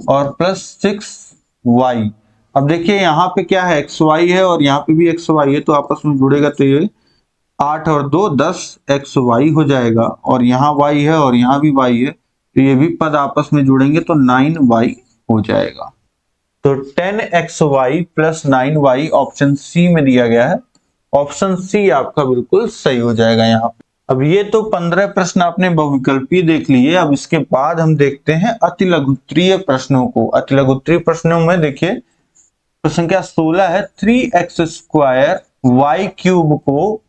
और +6y। अब देखिए यहाँ पे क्या है? xy है और यहाँ पे भी xy है, तो आपस में जुड़ेगा तो ये 8 और 2 10xy हो जाएगा, और यहाँ y है और यहाँ भी y है, तो ये भी पद आपस में जुड़ेंगे तो 9y हो जाएगा। तो 10xy + 9y ऑप्शन सी में दिया गया है, ऑप्शन सी आपका बिल्कुल सही हो जाएगा यहाँ पे। अब ये तो 15 प्रश्न आपने बहुविकल्पी देख लिए। अब इसके बाद हम देखते हैं अतिलघुत्तरीय प्रश्नों को। अतिलघुत्तरीय प्रश्नों में देखिए प्रश्न संख्या 16 है, 3x² y³ को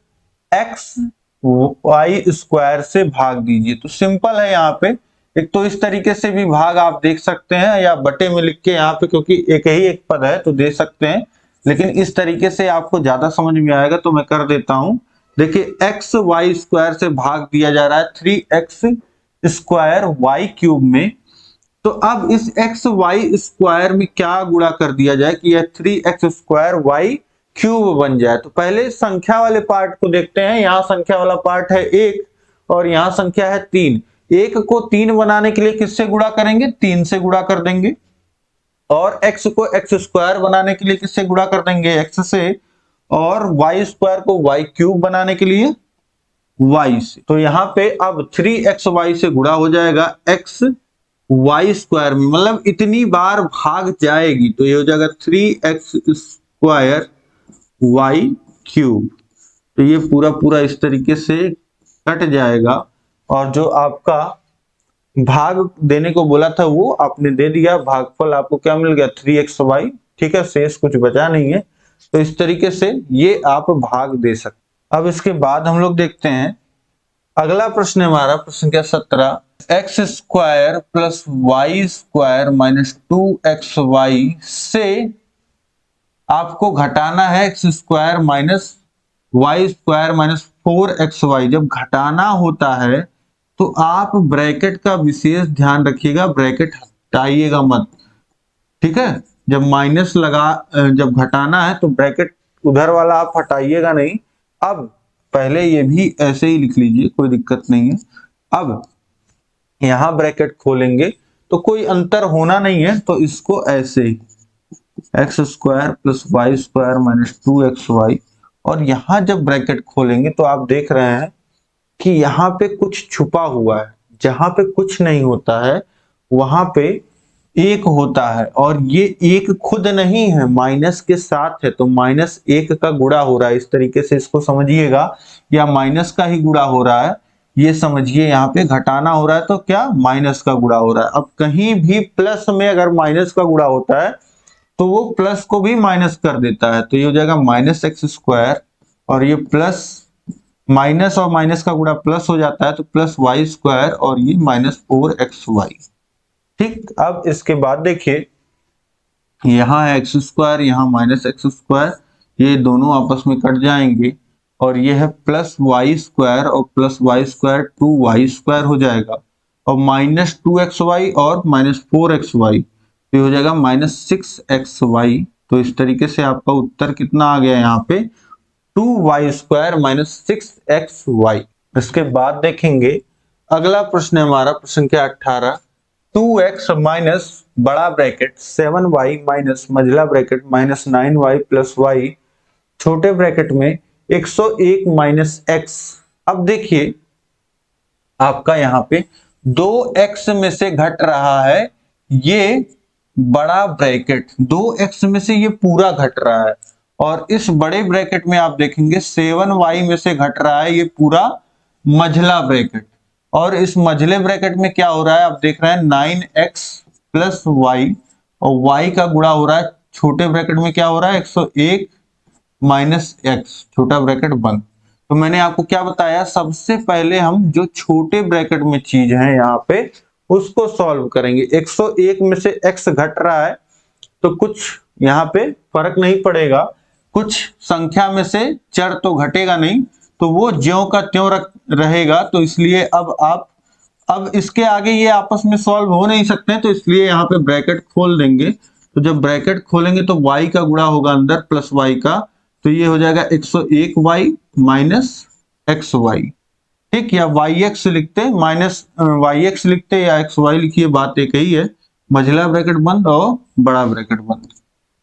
xy² से भाग दीजिए। तो सिंपल है, यहाँ पे एक तो इस तरीके से भी भाग आप देख सकते हैं, या बटे में लिख के यहाँ पे, क्योंकि एक ही एक पद है तो दे सकते हैं, लेकिन इस तरीके से आपको ज्यादा समझ में आएगा तो मैं कर देता हूं। देखिए एक्स वाई स्क्वायर से भाग दिया जा रहा है 3x स्क्वायर वाई क्यूब में, तो अब इस एक्स वाई स्क्वायर में क्या गुणा कर दिया जाए कि यह 3x स्क्वायर वाई क्यूब बन जाए। तो पहले संख्या वाले पार्ट को देखते हैं। यहाँ संख्या वाला पार्ट है 1 और यहाँ संख्या है 3। 1 को 3 बनाने के लिए किससे गुणा करेंगे? 3 से गुणा कर देंगे। और x को एक्स स्क्वायर बनाने के लिए किससे गुणा कर देंगे? x से। और वाई स्क्वायर को वाई क्यूब बनाने के लिए y से। तो यहाँ पे अब 3xy से गुणा हो जाएगा x वाई स्क्वायर में, मतलब इतनी बार भाग जाएगी तो ये हो जाएगा 3x स्क्वायर वाई क्यूब। तो ये पूरा पूरा इस तरीके से कट जाएगा और जो आपका भाग देने को बोला था वो आपने दे दिया। भागफल आपको क्या मिल गया? 3xy। ठीक है, शेष कुछ बचा नहीं है। तो इस तरीके से ये आप भाग दे सकते। अब इसके बाद हम लोग देखते हैं अगला प्रश्न है हमारा, प्रश्न संख्या 17। X square plus Y square minus 2xy से आपको घटाना है X square minus Y square minus 4xy। जब घटाना होता है तो आप ब्रैकेट का विशेष ध्यान रखिएगा, ब्रैकेट हटाइएगा मत। ठीक है, जब माइनस लगा, जब घटाना है तो ब्रैकेट उधर वाला आप हटाइएगा नहीं। अब पहले ये भी ऐसे ही लिख लीजिए, कोई दिक्कत नहीं है। अब यहां ब्रैकेट खोलेंगे तो कोई अंतर होना नहीं है, तो इसको ऐसे ही x square plus Y square minus 2xy। और यहां जब ब्रैकेट खोलेंगे तो आप देख रहे हैं कि यहाँ पे कुछ छुपा हुआ है। जहां पे कुछ नहीं होता है वहां पे एक होता है, और ये एक खुद नहीं है, माइनस के साथ है। तो माइनस एक का गुणा हो रहा है, इस तरीके से इसको समझिएगा, या माइनस का ही गुणा हो रहा है ये समझिए। यहाँ पे घटाना हो रहा है तो क्या? माइनस का गुणा हो रहा है। अब कहीं भी प्लस में अगर माइनस का गुणा होता है तो वो प्लस को भी माइनस कर देता है। तो ये हो जाएगा माइनस एक्स स्क्वायर, और ये प्लस माइनस और माइनस का गुणा प्लस हो जाता है तो प्लस वाई स्क्वायर, और ये माइनस 4xy। ठीक, अब इसके बाद देखिए यहाँ है एक्स स्क्वायर, यहाँ माइनस एक्स स्क्वायर, ये दोनों आपस में कट जाएंगे, और ये है प्लस वाई स्क्वायर और plus Y square 2y square हो जाएगा, और माइनस 2xy और माइनस 4xy, तो हो जाएगा माइनस 6xy। तो इस तरीके से आपका उत्तर कितना आ गया यहाँ पे? 2y square minus 6xy। इसके बाद देखेंगे अगला प्रश्न है हमारा, प्रश्न संख्या 18। 2x माइनस बड़ा ब्रैकेट 7y माइनस मझला bracket minus 9y plus y छोटे ब्रैकेट में 101 माइनस x। अब देखिए आपका यहाँ पे 2x में से घट रहा है ये बड़ा ब्रैकेट, 2x में से ये पूरा घट रहा है, और इस बड़े ब्रैकेट में आप देखेंगे 7y में से घट रहा है ये पूरा मझला ब्रैकेट, और इस मझले ब्रैकेट में क्या हो रहा है आप देख रहे हैं 9x प्लस y, और y का गुणा हो रहा है छोटे ब्रैकेट में क्या हो रहा है 101 माइनस x, छोटा ब्रैकेट बंद। तो मैंने आपको क्या बताया, सबसे पहले हम जो छोटे ब्रैकेट में चीज है यहाँ पे उसको सॉल्व करेंगे। 101 में से x घट रहा है तो कुछ यहाँ पे फर्क नहीं पड़ेगा, कुछ संख्या में से चर तो घटेगा नहीं, तो वो ज्यों का त्यों रहेगा। तो इसलिए अब इसके आगे ये आपस में सॉल्व हो नहीं सकते, तो इसलिए यहाँ पे ब्रैकेट खोल देंगे। तो जब ब्रैकेट खोलेंगे तो y का गुणा होगा अंदर प्लस y का, तो ये हो जाएगा 101y माइनस xy। ठीक, या yx लिखते माइनस yx लिखते या xy लिखिए, बात एक ही है। मझला ब्रैकेट बंद और बड़ा ब्रैकेट बंद,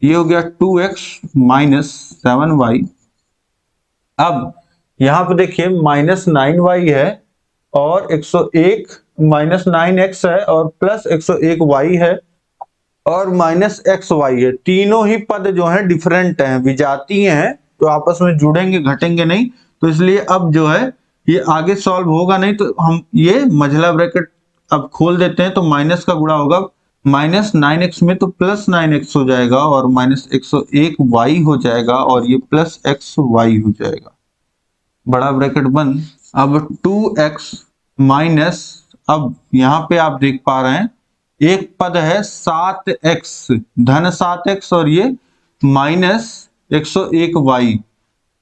ये हो गया 2x माइनस 7y। अब यहाँ पे देखिए माइनस 9y है और 101 माइनस 9x है और प्लस 101y है और माइनस xy है। तीनों ही पद जो है डिफरेंट हैं, विजातीय हैं, तो आपस में जुड़ेंगे घटेंगे नहीं। तो इसलिए अब जो है ये आगे सॉल्व होगा नहीं, तो हम ये मझला ब्रैकेट अब खोल देते हैं। तो माइनस का गुणा होगा माइनस 9x में तो प्लस 9x हो जाएगा और माइनस 101y हो जाएगा और ये प्लस xy हो जाएगा, बड़ा ब्रैकेट बंद। अब 2x माइनस, अब यहाँ पे आप देख पा रहे हैं एक पद है 7x, धन 7x और ये माइनस 101y।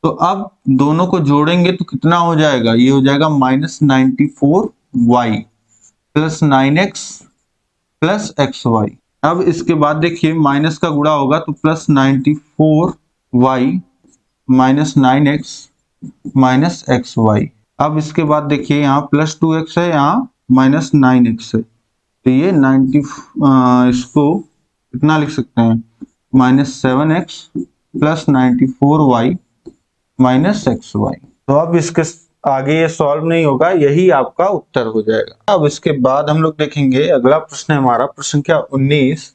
तो अब दोनों को जोड़ेंगे तो कितना हो जाएगा, ये हो जाएगा -94y plus 9x plus XY। अब इसके बाद देखिए माइनस का गुणा होगा तो plus 94y minus 9x minus XY। अब इसके बाद देखिए यहाँ प्लस 2x है, यहाँ माइनस 9x है, तो ये 90 इसको कितना लिख सकते हैं, -7x plus 94y minus XY। तो अब इसके आगे ये सॉल्व नहीं होगा, यही आपका उत्तर हो जाएगा। अब इसके बाद हम लोग देखेंगे अगला प्रश्न है हमारा प्रश्न संख्या 19,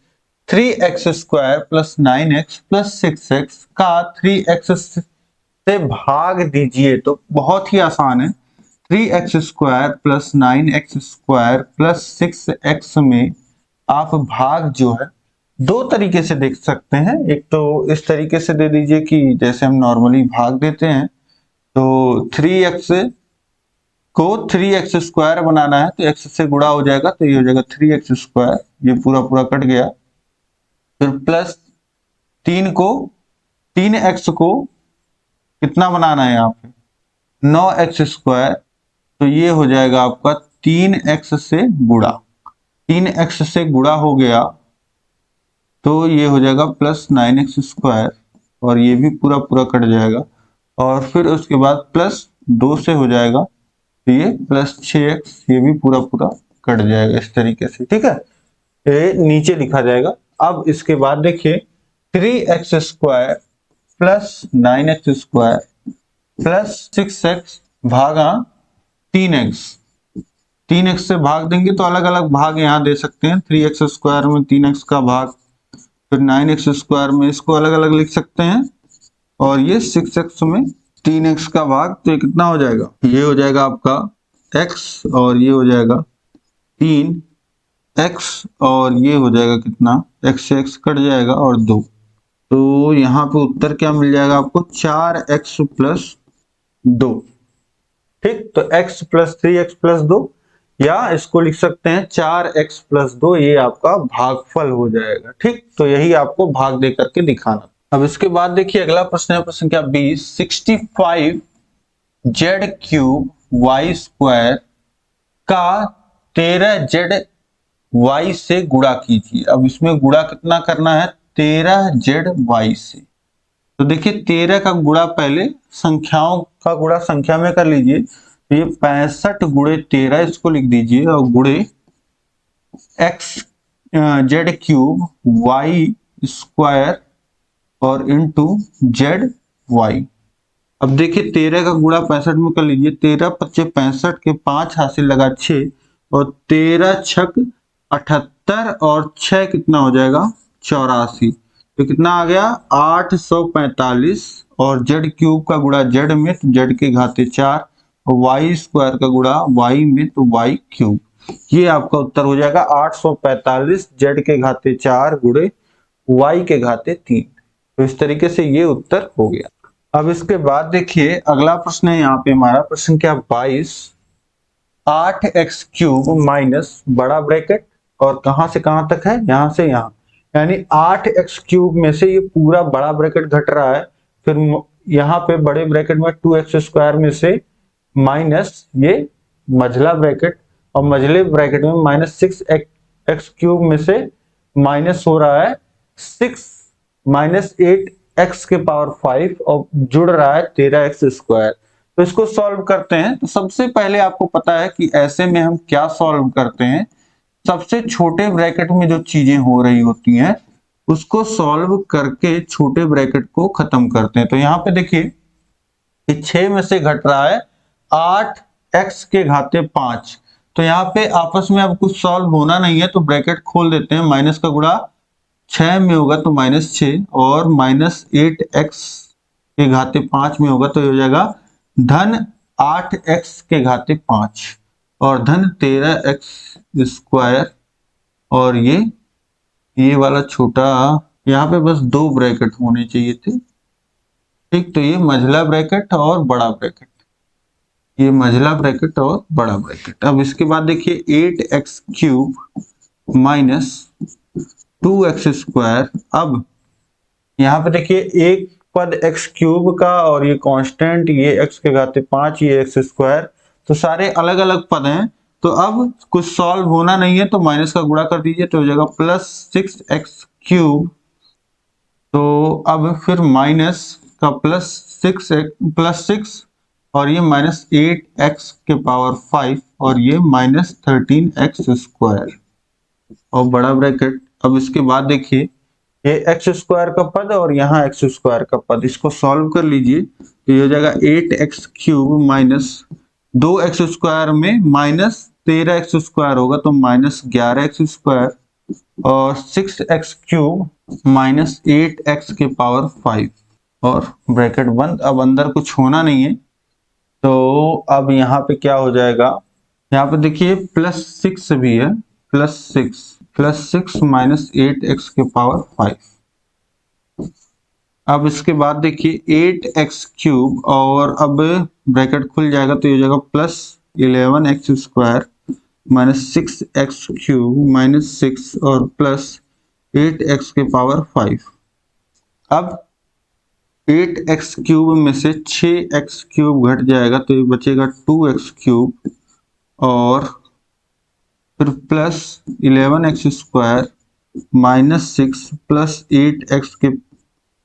3x² plus 9x plus 6x का 3x से भाग दीजिए। तो बहुत ही आसान है, 3x² plus 9x² plus 6x में आप भाग जो है दो तरीके से देख सकते हैं। एक तो इस तरीके से दे दीजिए कि जैसे हम नॉर्मली भाग देते हैं, तो 3x को 3x² बनाना है तो x से गुणा हो जाएगा, तो ये हो जाएगा 3x², ये पूरा पूरा कट गया। फिर प्लस 3x को कितना बनाना है यहाँ पे, 9x², तो ये हो जाएगा आपका 3x से गुणा, 3x से गुणा हो गया तो ये हो जाएगा प्लस 9x², और ये भी पूरा पूरा कट जाएगा। और फिर उसके बाद प्लस 2 से हो जाएगा तो ये प्लस 6x, ये भी पूरा पूरा कट जाएगा इस तरीके से, ठीक है, ये नीचे लिखा जाएगा। अब इसके बाद देखिए 3x² plus 9x² plus 6x भागा 3x, 3x से भाग देंगे तो अलग अलग भाग यहाँ दे सकते हैं, 3x² में 3x का भाग, फिर 9x² में इसको अलग अलग लिख सकते हैं, और ये 6x में 3x का भाग, तो ये कितना हो जाएगा, ये हो जाएगा आपका x, और ये हो जाएगा 3x, और ये हो जाएगा कितना, x से x कट जाएगा और 2, तो यहाँ पे उत्तर क्या मिल जाएगा आपको, 4x प्लस 2, ठीक। तो x प्लस 3x प्लस 2, या इसको लिख सकते हैं 4x प्लस 2, ये आपका भागफल हो जाएगा, ठीक। तो यही आपको भाग दे करके दिखाना। अब इसके बाद देखिए अगला प्रश्न है प्रश्न संख्या 20, 65 z³ का 13z से गुणा कीजिए। अब इसमें गुणा कितना करना है, 13z से। तो देखिए 13 का गुणा पहले संख्याओं का गुणा संख्या में कर लीजिए, तो ये 65 गुणे 13 इसको लिख दीजिए, और गुणे z³ और इंटू ZY। अब देखिए 13 का गुणा 65 में कर लीजिए, 13 पच्चे 65 के 5 हासिल लगा 6, और 13 छक 78, और 6 कितना हो जाएगा 84, तो कितना आ गया 845, और z³ का गुणा z में तो z के घाते 4, और y² का गुणा y में तो y³, ये आपका उत्तर हो जाएगा 845 z के घाते 4 गुणे y के घाते 3। तो इस तरीके से ये उत्तर हो गया। अब इसके बाद देखिए अगला प्रश्न है यहाँ पे हमारा प्रश्न क्या 22, 8x³ माइनस बड़ा ब्रैकेट, और कहां से कहां तक है, यहां से यहां, यानी 8x³ में से ये पूरा बड़ा ब्रैकेट घट रहा है, फिर यहाँ पे बड़े ब्रैकेट में 2x² में से माइनस ये मझला ब्रैकेट, और मझले ब्रैकेट में माइनस 6x³ में से माइनस हो रहा है 6 माइनस 8x के पावर 5, और जुड़ रहा है 13x²। तो इसको सॉल्व करते हैं। तो सबसे पहले आपको पता है कि ऐसे में हम क्या सॉल्व करते हैं, सबसे छोटे ब्रैकेट में जो चीजें हो रही होती हैं उसको सॉल्व करके छोटे ब्रैकेट को खत्म करते हैं। तो यहाँ पे देखिए 6 में से घट रहा है 8x के घाते 5, तो यहाँ पे आपस में अब कुछ सॉल्व होना नहीं है, तो ब्रैकेट खोल देते हैं, माइनस का गुणा 6 में होगा तो -6, और -8x के घाते 5 में होगा तो ये हो जाएगा धन 8x के घाते 5, और धन 13x², और ये वाला छोटा यहाँ पे बस 2 ब्रैकेट होने चाहिए थे, ठीक। तो ये मझला ब्रैकेट और बड़ा ब्रैकेट, ये मझला ब्रैकेट और बड़ा ब्रैकेट। अब इसके बाद देखिए 8x³ माइनस 2x²। अब यहाँ पे देखिए एक पद x क्यूब का और ये कांस्टेंट, ये x के घाते 5, ये x स्क्वायर, तो सारे अलग अलग पद हैं। तो अब कुछ सॉल्व होना नहीं है तो माइनस का गुणा कर दीजिए तो हो जाएगा +6x क्यूब। तो अब फिर माइनस का +6 और ये -8x के पावर 5 और ये -13x स्क्वायर और बड़ा ब्रैकेट। अब इसके बाद देखिए ये x स्क्वायर का पद और यहाँ x स्क्वायर का पद, इसको सॉल्व कर लीजिए तो ये हो जाएगा 8x cube minus 2x square में -13x स्क्वायर होगा तो -11x स्क्वायर और 6x क्यूब -8x के पावर 5 और ब्रैकेट बंद। अब अंदर कुछ होना नहीं है तो अब यहाँ पे क्या हो जाएगा, यहाँ पे देखिए +6 भी है, +6 -8x के पावर 5। अब इसके बाद देखिए 8x क्यूब और अब ब्रैकेट खुल जाएगा तो ये हो जाएगा +11x स्क्वायर -6x क्यूब -6 और +8x के पावर 5। अब 8x क्यूब में से 6x क्यूब घट जाएगा तो ये बचेगा 2x क्यूब और फिर +11x स्क्वायर -6 +8x के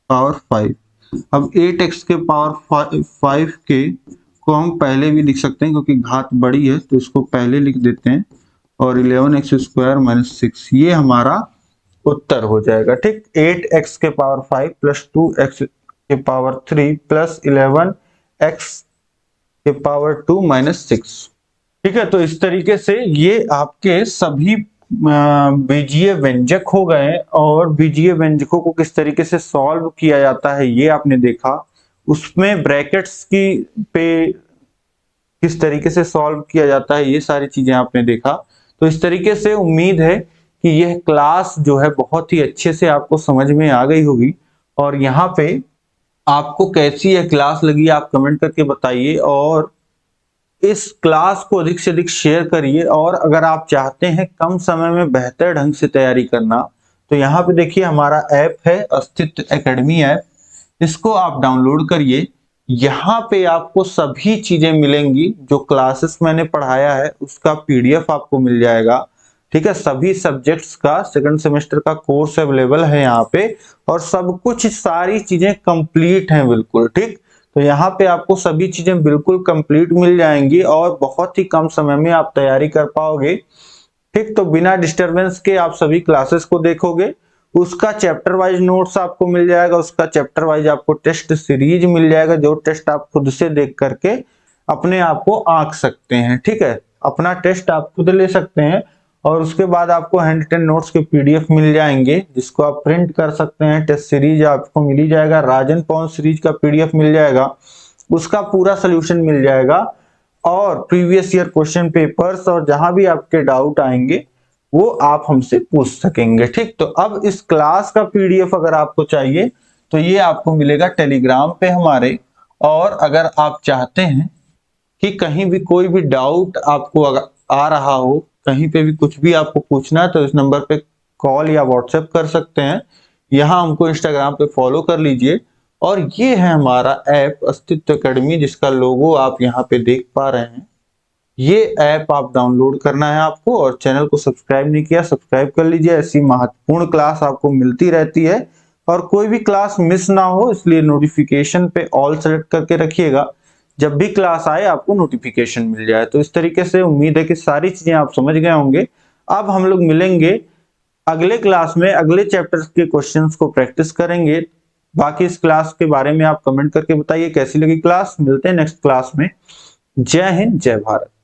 पावर 5। अब 8x के पावर 5 के को हम पहले भी लिख सकते हैं क्योंकि घात बड़ी है तो इसको पहले लिख देते हैं और 11x स्क्वायर -6 ये हमारा उत्तर हो जाएगा। ठीक, 8x के पावर 5 प्लस 2x के पावर 3 प्लस 11x के पावर 2 -6। ठीक है, तो इस तरीके से ये आपके सभी बीजीय व्यंजक हो गए और बीजीय व्यंजकों को किस तरीके से सॉल्व किया जाता है ये आपने देखा। उसमें ब्रैकेट्स की पे किस तरीके से सॉल्व किया जाता है ये सारी चीजें आपने देखा। तो इस तरीके से उम्मीद है कि यह क्लास जो है बहुत ही अच्छे से आपको समझ में आ गई होगी और यहाँ पे आपको कैसी यह क्लास लगी आप कमेंट करके बताइए और इस क्लास को अधिक से अधिक शेयर करिए। और अगर आप चाहते हैं कम समय में बेहतर ढंग से तैयारी करना तो यहाँ पे देखिए हमारा ऐप है अस्तित्व एकेडमी ऐप, इसको आप डाउनलोड करिए। यहाँ पे आपको सभी चीजें मिलेंगी जो क्लासेस मैंने पढ़ाया है उसका PDF आपको मिल जाएगा। ठीक है, सभी सब्जेक्ट्स का सेकंड सेमेस्टर का कोर्स अवेलेबल है यहाँ पे और सब कुछ सारी चीजें कंप्लीट हैं बिल्कुल। ठीक, तो यहाँ पे आपको सभी चीजें बिल्कुल कंप्लीट मिल जाएंगी और बहुत ही कम समय में आप तैयारी कर पाओगे। ठीक, तो बिना डिस्टरबेंस के आप सभी क्लासेस को देखोगे, उसका चैप्टर वाइज नोट्स आपको मिल जाएगा, उसका चैप्टर वाइज आपको टेस्ट सीरीज मिल जाएगा जो टेस्ट आप खुद से देख करके अपने आप को आंक सकते हैं। ठीक है, अपना टेस्ट आप खुद ले सकते हैं और उसके बाद आपको हैंड रिटन नोट्स के PDF मिल जाएंगे जिसको आप प्रिंट कर सकते हैं। टेस्ट सीरीज आपको मिल ही जाएगा, राजन पॉन सीरीज का PDF मिल जाएगा, उसका पूरा सोल्यूशन मिल जाएगा और प्रीवियस ईयर क्वेश्चन पेपर्स और जहां भी आपके डाउट आएंगे वो आप हमसे पूछ सकेंगे। ठीक, तो अब इस क्लास का PDF अगर आपको चाहिए तो ये आपको मिलेगा टेलीग्राम पे हमारे। और अगर आप चाहते हैं कि कहीं भी कोई भी डाउट आपको अगर आ रहा हो, कहीं पे भी कुछ भी आपको पूछना है तो इस नंबर पे कॉल या व्हाट्सएप कर सकते हैं। यहाँ हमको इंस्टाग्राम पे फॉलो कर लीजिए और ये है हमारा ऐप अस्तित्व एकेडमी जिसका लोगो आप यहाँ पे देख पा रहे हैं। ये ऐप आप डाउनलोड करना है आपको और चैनल को सब्सक्राइब नहीं किया सब्सक्राइब कर लीजिए। ऐसी महत्वपूर्ण क्लास आपको मिलती रहती है और कोई भी क्लास मिस ना हो इसलिए नोटिफिकेशन पे ऑल सेलेक्ट करके रखिएगा, जब भी क्लास आए आपको नोटिफिकेशन मिल जाए। तो इस तरीके से उम्मीद है कि सारी चीजें आप समझ गए होंगे। अब हम लोग मिलेंगे अगले क्लास में, अगले चैप्टर्स के क्वेश्चंस को प्रैक्टिस करेंगे। बाकी इस क्लास के बारे में आप कमेंट करके बताइए कैसी लगी क्लास। मिलते हैं नेक्स्ट क्लास में। जय हिंद, जय भारत।